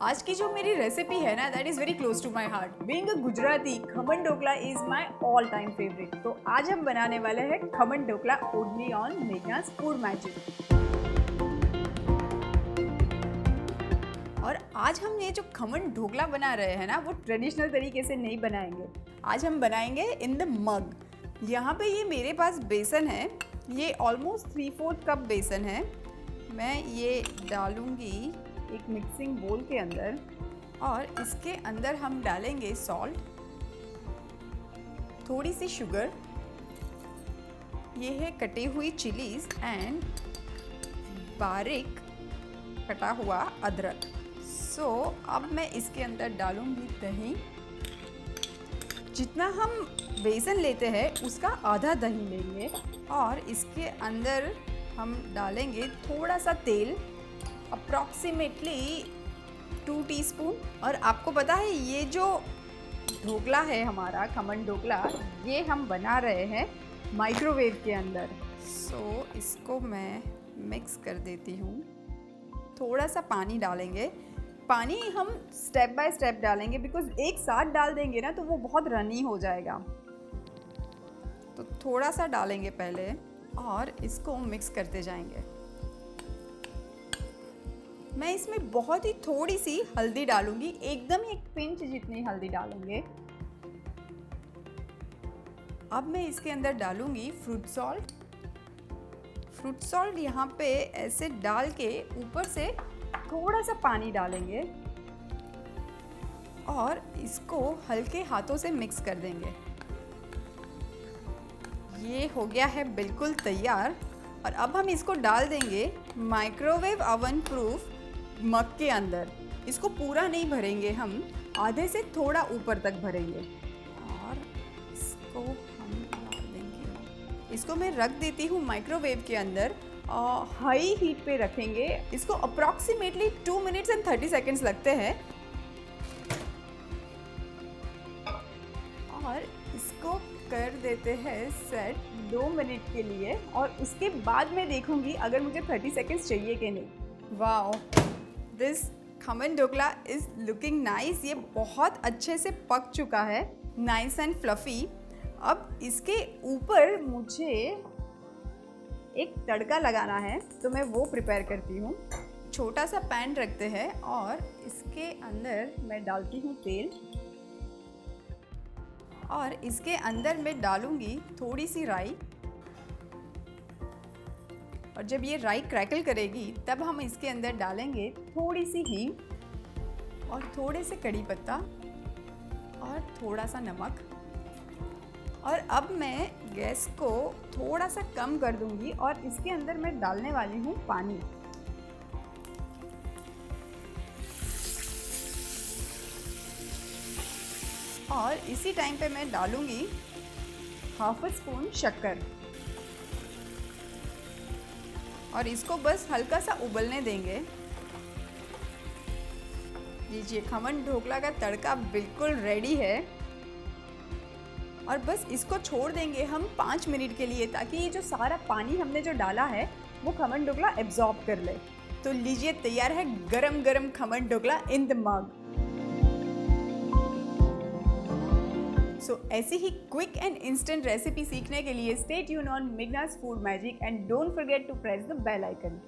आज की जो मेरी रेसिपी है ना, that is very close to my heart. Being a Gujarati, khaman dhokla is my all time favourite. तो आज हम बनाने वाले हैं khaman dhokla only on Meghna's food magic. और आज हम ये जो खमन ढोकला बना रहे हैं ना, वो ट्रेडिशनल तरीके से नहीं बनाएंगे। आज हम बनाएंगे इन द मग। यहाँ पे ये मेरे पास बेसन है, ये ऑलमोस्ट 3/4 कप बेसन है। मैं ये डालूंगी एक मिक्सिंग बोल के अंदर और इसके अंदर हम डालेंगे सॉल्ट, थोड़ी सी शुगर, ये है कटी हुई चिलीज एंड बारीक कटा हुआ अदरक। सो अब मैं इसके अंदर डालूंगी दही। जितना हम बेसन लेते हैं उसका आधा दही लेंगे और इसके अंदर हम डालेंगे थोड़ा सा तेल, अप्रॉक्सीमेटली 2 टीस्पून। और आपको पता है ये जो ढोकला है हमारा खमन ढोकला, ये हम बना रहे हैं माइक्रोवेव के अंदर। सो इसको मैं मिक्स कर देती हूँ। थोड़ा सा पानी डालेंगे। पानी हम स्टेप बाय स्टेप डालेंगे बिकॉज एक साथ डाल देंगे ना तो वो बहुत रनी हो जाएगा। तो थोड़ा सा डालेंगे पहले और इसको मिक्स करते जाएंगे। मैं इसमें बहुत ही थोड़ी सी हल्दी डालूंगी, एकदम एक पिंच जितनी हल्दी डालेंगे। अब मैं इसके अंदर डालूंगी फ्रूट सॉल्ट। फ्रूट सॉल्ट यहाँ पे ऐसे डाल के ऊपर से थोड़ा सा पानी डालेंगे और इसको हल्के हाथों से मिक्स कर देंगे। ये हो गया है बिल्कुल तैयार। और अब हम इसको डाल देंगे माइक्रोवेव ओवन प्रूफ मग के अंदर। इसको पूरा नहीं भरेंगे हम, आधे से थोड़ा ऊपर तक भरेंगे और इसको हम डाल देंगे। इसको मैं रख देती हूँ माइक्रोवेव के अंदर, हाई हीट पे रखेंगे। इसको अप्रॉक्सीमेटली 2 मिनट्स एंड 30 सेकेंड्स लगते हैं। और इसको कर देते हैं सेट 2 मिनट के लिए और उसके बाद मैं देखूंगी अगर मुझे 30 सेकेंड्स चाहिए कि नहीं। Wow, this khaman dhokla is looking nice. ये बहुत अच्छे से पक चुका है, नाइस एंड फ्लफ़ी। अब इसके ऊपर मुझे एक तड़का लगाना है तो मैं वो प्रिपेयर करती हूँ। छोटा सा पैन रखते हैं और इसके अंदर मैं डालती हूँ तेल और इसके अंदर मैं डालूँगी थोड़ी सी राई। और जब ये राई क्रैकल करेगी तब हम इसके अंदर डालेंगे थोड़ी सी हींग और थोड़े से कड़ी पत्ता और थोड़ा सा नमक। और अब मैं गैस को थोड़ा सा कम कर दूंगी और इसके अंदर मैं डालने वाली हूँ पानी। और इसी टाइम पे मैं डालूंगी ½ स्पून शक्कर और इसको बस हल्का सा उबलने देंगे। लीजिए, खमन ढोकला का तड़का बिल्कुल रेडी है और बस इसको छोड़ देंगे हम 5 मिनट के लिए ताकि ये जो सारा पानी हमने जो डाला है वो खमन ढोकला एब्जॉर्ब कर ले। तो लीजिए, तैयार है गरम गरम khaman dhokla in the mug. So ऐसी ही क्विक एंड इंस्टेंट रेसिपी सीखने के लिए stay tune on Meghna's food magic and don't forget to press the bell icon.